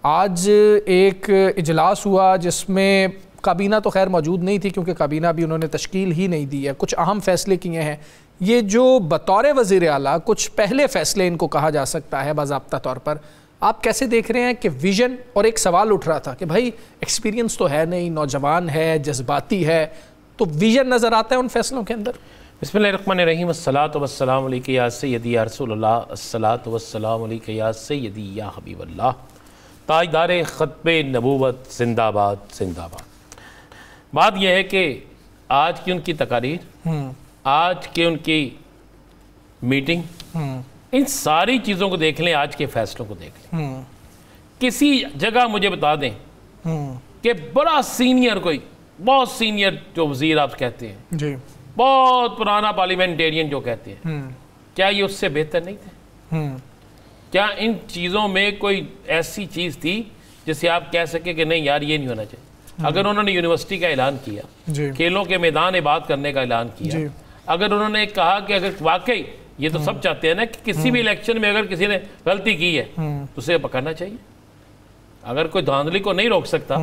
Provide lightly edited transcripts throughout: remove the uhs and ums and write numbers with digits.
آج ایک اجلاس ہوا جس میں کابینہ تو خیر موجود نہیں تھی کیونکہ کابینہ بھی انہوں نے تشکیل ہی نہیں دی ہے. کچھ اہم فیصلے کیے ہیں. یہ جو بطور وزیر اعلیٰ کچھ پہلے فیصلے ان کو کہا جا سکتا ہے باضابطہ طور پر, آپ کیسے دیکھ رہے ہیں کہ ویژن, اور ایک سوال اٹھ رہا تھا کہ بھائی ایکسپیرینس تو ہے نہیں, نوجوان ہے, جذباتی ہے, تو ویژن نظر آتا ہے ان فیصلوں کے اندر؟ بسم اللہ الرحمن الرحیم. الصلاۃ والسلام علیک یا سیدی یا رسول اللہ. الصلاۃ والسلام علیک یا سیدی یا حبیب اللہ. تاجدار ختم نبوت زندہ آباد زندہ آباد. بات یہ ہے کہ آج کی ان کی تقاریر, آج کی ان کی میٹنگ, ان ساری چیزوں کو دیکھ لیں, آج کے فیصلوں کو دیکھ لیں. کسی جگہ مجھے بتا دیں کہ بڑا سینئر, کوئی بہت سینئر جو وزیر آپ کہتے ہیں, جی بہت پرانا پارلیمنٹیرین جو کہتے ہیں, کیا یہ اس سے بہتر نہیں تھے؟ کیا ان چیزوں میں کوئی ایسی چیز تھی جسے آپ کہہ سکے کہ نہیں یار یہ نہیں ہونا چاہیے؟ اگر انہوں نے یونیورسٹی کا اعلان کیا, کھیلوں کے میدان آباد کرنے کا اعلان کیا, اگر انہوں نے کہا کہ اگر واقعی یہ تو سب چاہتے ہیں نا کہ کسی بھی الیکشن میں اگر کسی نے غلطی کی ہے تو اسے پکڑنا چاہیے. اگر کوئی دھاندلی کو نہیں روک سکتا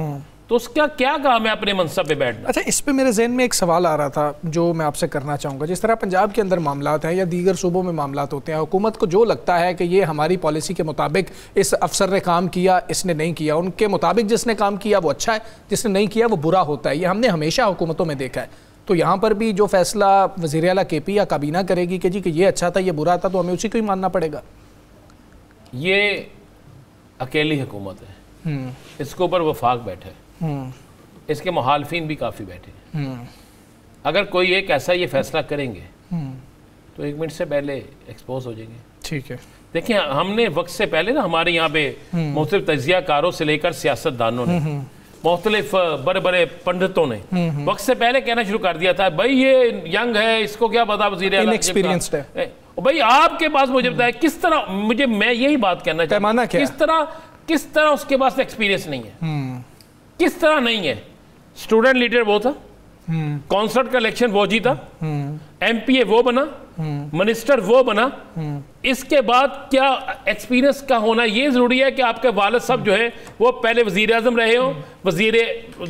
تو اس کا کیا کام ہے اپنے منصب پہ بیٹھنا؟ اچھا, اس پہ میرے ذہن میں ایک سوال آ رہا تھا جو میں آپ سے کرنا چاہوں گا. جس طرح پنجاب کے اندر معاملات ہیں یا دیگر صوبوں میں معاملات ہوتے ہیں, حکومت کو جو لگتا ہے کہ یہ ہماری پالیسی کے مطابق اس افسر نے کام کیا, اس نے نہیں کیا, ان کے مطابق جس نے کام کیا وہ اچھا ہے, جس نے نہیں کیا وہ برا ہوتا ہے. یہ ہم نے ہمیشہ حکومتوں میں دیکھا ہے. تو یہاں پر بھی جو فیصلہ وزیر اعلیٰ کے پی یا کابینہ کرے گی کہ جی کہ یہ اچھا تھا یہ برا تھا, تو ہمیں اسی کو ہی ماننا پڑے گا. یہ اکیلی حکومت ہے, اس کے اوپر وفاق بیٹھے, اس کے مخالفین بھی کافی بیٹھے ہیں. اگر کوئی ایک ایسا یہ فیصلہ کریں گے تو 1 منٹ سے پہلے ایکسپوز ہو جائیں گے. ٹھیک ہے, دیکھیں ہم نے وقت سے پہلے نا ہمارے یہاں پہ مختلف تجزیہ کاروں سے لے کر سیاست دانوں نے, مختلف بڑے بڑے پنڈتوں نے وقت سے پہلے کہنا شروع کر دیا تھا بھائی یہ ینگ ہے, اس کو کیا پتا وزیر اعلیٰ انیکسپیرینسڈ ہے. بھائی آپ کے پاس مجھے بتایا کس طرح, میں یہی بات کہنا چاہتا ہوں, کس طرح اس کے پاس ایکسپیرینس نہیں ہے, کس طرح نہیں ہے. اسٹوڈنٹ لیڈر وہ تھا, کونسلٹ کا الیکشن وہ جیتا, ایم پی اے وہ بنا, منسٹر وہ بنا. اس کے بعد کیا ایکسپیرینس کا ہونا یہ ضروری ہے کہ آپ کے والد صاحب جو ہے وہ پہلے وزیر اعظم رہے ہوں, وزیر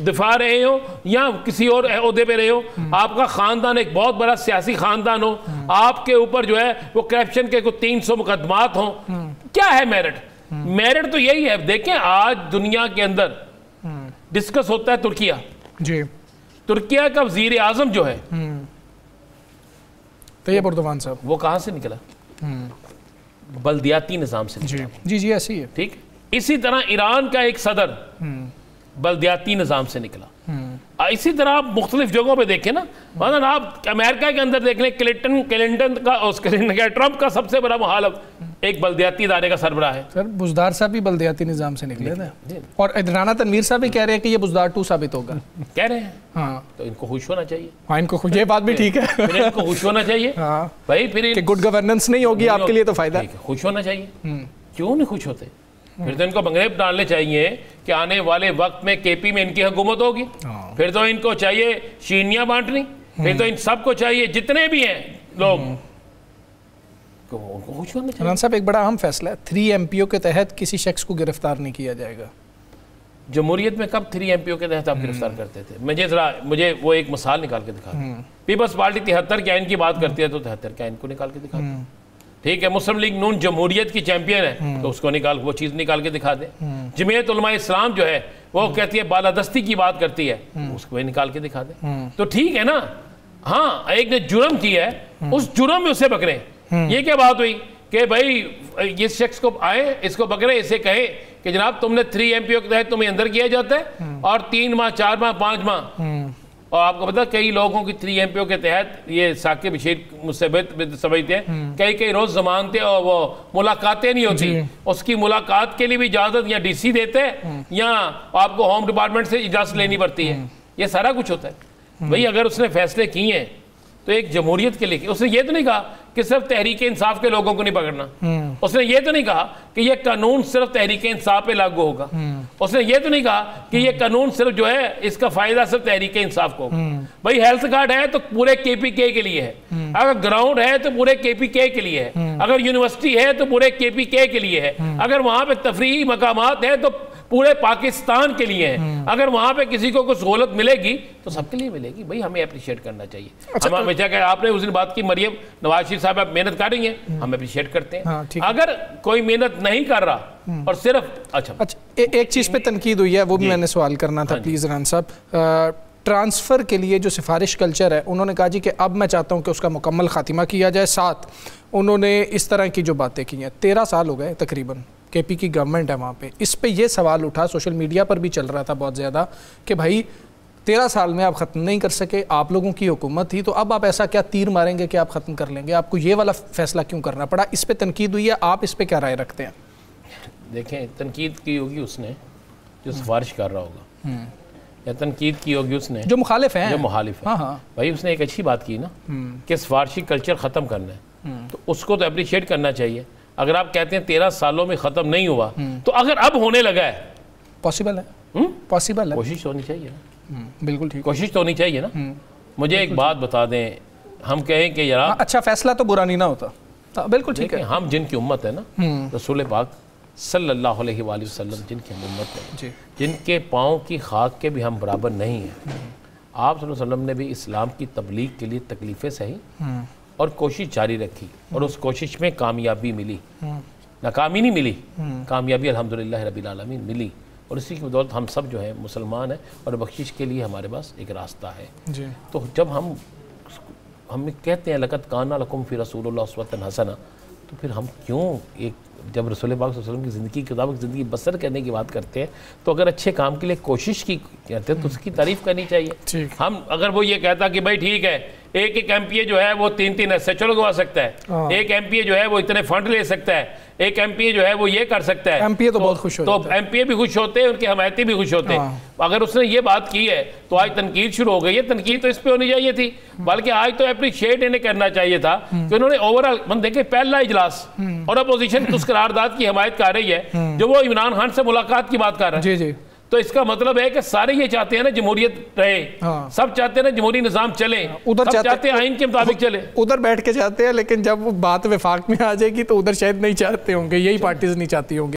دفاع رہے ہوں یا کسی اور عہدے پہ رہے ہوں, آپ کا خاندان ایک بہت بڑا سیاسی خاندان ہو, آپ کے اوپر جو ہے وہ کرپشن کے کوئی 300 مقدمات ہوں. کیا ہے میرٹ؟ میرٹ تو یہی ہے. دیکھیں آج دنیا کے اندر ڈسکس ہوتا ہے ترکیہ, جی ترکیہ کا وزیر اعظم جو ہے طیب اردوان صاحب, وہ کہاں سے نکلا؟ بلدیاتی نظام سے نکلا. جی جی ایسی ہے. ٹھیک, اسی طرح ایران کا ایک صدر بلدیاتی نظام سے نکلا. اسی طرح آپ مختلف جگہوں پہ دیکھیں نا, مثلا آپ امریکہ کے اندر دیکھ لیں, کلنٹن کا ٹرمپ کا سب سے بڑا مخالف ایک بلدیاتی ادارے کا سربراہ ہے. سر بزدار صاحب بھی بلدیاتی نظام سے نکلے تھے, اور رانا تنویر صاحب بھی کہہ رہے ہیں کہ یہ بزدار 2 ثابت ہوگا. کہہ رہے ہیں, ہاں, تو ان کو خوش ہونا چاہیے. ہاں ان کو یہ بات بھی ٹھیک ہے, ان کو خوش ہونا چاہیے. ہاں بھائی پھر کہ گڈ گورننس نہیں ہوگی آپ کے لیے تو فائدہ. خوش ہونا چاہیے. کیوں نہیں خوش ہوتے؟ پھر تو ان کو بنگلے ڈالنے چاہیے کہ آنے والے وقت میں کے پی میں ان کی حکومت ہوگی. پھر تو ان کو چاہیے شیرنیاں بانٹنی, پھر تو ان سب کو چاہیے جتنے بھی ہیں لوگ خوش ہونا چاہیے. مولانا صاحب ایک بڑا اہم فیصلہ ہے, 3 ایم پی او کے تحت کسی شخص کو گرفتار نہیں کیا جائے گا. جمہوریت میں کب 3 ایم پی او کے تحت آپ گرفتار کرتے تھے؟ مجھے وہ ایک مثال نکال کے دکھا دیں. پیپلز پارٹی 73 کے آئین کی بات کرتی ہے تو 73 کے آئین کو نکال کے دکھا دیں. ٹھیک ہے, مسلم لیگ نون جمہوریت کی چیمپئن ہے تو اس کو وہ چیز نکال کے دکھا دیں. جمعیت علماء اسلام جو ہے وہ کہتی ہے بالادستی کی بات کرتی ہے, اس کو نکال کے دکھا دیں. تو ٹھیک ہے نا, ہاں ایک نے جرم کیا ہے, اس جرم میں اسے پکڑیں. یہ کیا بات ہوئی کہ بھائی اس شخص کو آئے, اس کو پکڑے, اسے کہے کہ جناب تم نے 3 ایم پی او کے تحت تمہیں اندر کیا جاتا ہے اور 3 ماہ 4 ماہ 5 ماہ. اور آپ کو پتا کئی لوگوں کی 3 ایم پی او کے تحت, یہ ثاقب بشیر مجھ سے سمجھتے ہیں, کئی روز ضمانتیں اور وہ ملاقاتیں نہیں ہوتی. اس کی ملاقات کے لیے بھی اجازت یا ڈی سی دیتے ہیں یا آپ کو ہوم ڈپارٹمنٹ سے اجازت لینی پڑتی ہے. یہ سارا کچھ ہوتا ہے. بھئی اگر اس نے فیصلے کیے ہیں تو ایک جمہوریت کے لیے, اس نے یہ تو نہیں کہا کہ صرف تحریک انصاف کے لوگوں کو نہیں پکڑنا. اس نے یہ تو نہیں کہا کہ یہ قانون صرف تحریک انصاف پہ لاگو ہوگا. اس نے یہ تو نہیں کہا کہ یہ قانون صرف جو ہے اس کا فائدہ صرف تحریک انصاف کو. بھائی ہیلتھ کارڈ ہے تو پورے کے پی کے لیے ہے, اگر گراؤنڈ ہے تو پورے کے پی کے لیے ہے, اگر یونیورسٹی ہے تو پورے کے پی کے لیے ہے, اگر وہاں پہ تفریحی مقامات ہیں تو پورے پاکستان کے لیے ہیں. اگر وہاں پہ کسی کو کوئی سہولت ملے گی تو سب کے لیے ملے گی. بھائی ہمیں اپریشیٹ کرنا چاہیے. ہم ہمیشہ کہ آپ نے اس دن بات کی مریم نواز شریف صاحب محنت کر رہی ہیں, ہم اپریشیٹ کرتے ہیں. اگر کوئی محنت نہیں کر رہا اور صرف اچھا ایک چیز پہ تنقید ہوئی ہے, وہ بھی میں نے سوال کرنا تھا پلیز عمران صاحب. ٹرانسفر کے لیے جو سفارش کلچر ہے, انہوں نے کہا جی کہ اب میں چاہتا ہوں کہ اس کا مکمل خاتمہ کیا جائے. ساتھ انہوں نے اس طرح کی جو باتیں کی ہیں, 13 سال ہو گئے تقریباً کے پی کی گورنمنٹ ہے وہاں پہ. اس پہ یہ سوال اٹھا, سوشل میڈیا پر بھی چل رہا تھا بہت زیادہ, کہ بھائی 13 سال میں آپ ختم نہیں کر سکے, آپ لوگوں کی حکومت تھی, تو اب آپ ایسا کیا تیر ماریں گے کہ آپ ختم کر لیں گے؟ آپ کو یہ والا فیصلہ کیوں کرنا پڑا؟ اس پہ تنقید ہوئی ہے, آپ اس پہ کیا رائے رکھتے ہیں؟ دیکھیں, تنقید کی ہوگی اس نے جو سفارش کر رہا ہوگا, یا تنقید کی ہوگی اس نے جو مخالف ہیں, جو مخالف ہے. بھائی اس نے ایک اچھی بات کی نا کہ سفارشی کلچر ختم کرنا ہے, تو اس کو تو اپریشیٹ کرنا چاہیے. اگر آپ کہتے ہیں 13 سالوں میں ختم نہیں ہوا, تو اگر اب ہونے لگا ہے, پاسبل ہے, پاسبل ہے, کوشش ہونی چاہیے نا. بالکل ٹھیک, کوشش تو ہونی چاہیے نا. مجھے ایک بات بتا دیں, ہم کہیں کہ یار اچھا فیصلہ تو برا نہیں نہ ہوتا. بالکل ٹھیک ہے. ہم جن کی امت ہے نا, رسول پاک صلی اللہ علیہ وآلہ وسلم جن کی ہم امت ہے, جن کے پاؤں کی خاک کے بھی ہم برابر نہیں ہیں. آپ صلی اللہ علیہ وسلم نے بھی اسلام کی تبلیغ کے لیے تکلیفیں سہی اور کوشش جاری رکھی, اور اس کوشش میں کامیابی ملی, ناکامی نہیں ملی, کامیابی الحمدللہ رب العالمین ملی. اور اسی کی بدولت ہم سب جو ہیں مسلمان ہیں, اور بخشش کے لیے ہمارے پاس ایک راستہ ہے. تو جب ہم کہتے ہیں لقد کان لکم فی رسول اللہ اسوۃ حسنہ, تو پھر ہم کیوں ایک جب رسول پاک صلی اللہ علیہ وسلم کی زندگی کے مطابق زندگی بسر کرنے کی بات کرتے ہیں, تو اگر اچھے کام کے لیے کوشش کی کہتے ہیں تو اس کی تعریف کرنی چاہیے. ہم اگر وہ یہ کہتا کہ بھائی ٹھیک ہے, ایک ایم پی اے جو ہے وہ 3 ایس ایچ او لگوا سکتا ہے, ایک ایم پی اے جو ہے وہ اتنے فنڈ لے سکتا ہے, ایک ایم پی اے جو ہے وہ یہ کر سکتا ہے, ایم پی اے تو بہت خوش ہوتے ہیں, تو ایم پی اے بھی خوش ہوتے ہیں, ان کے حمایتی بھی خوش ہوتے ہیں. اگر اس نے یہ بات کی ہے تو آج تنقید شروع ہو گئی ہے. تنقید تو اس پہ ہونی چاہیے تھی, بلکہ آج تو اپریشیٹ انہیں کرنا چاہیے تھا کہ انہوں نے اوورآل دیکھیں پہلا اجلاس, اور اپوزیشن اس قرارداد کی حمایت کر رہی ہے, جو وہ عمران خان سے ملاقات کی بات کر رہا ہے. تو اس کا مطلب ہے کہ سارے یہ چاہتے ہیں نا جمہوریت رہے, سب چاہتے ہیں نا جمہوری نظام چلے, سب چاہتے ہیں آئین کے مطابق چلے. ادھر بیٹھ کے چاہتے ہیں, لیکن جب وہ بات وفاق میں آ جائے گی تو ادھر شاید نہیں چاہتے ہوں گے, یہی پارٹیز نہیں چاہتی ہوں گی.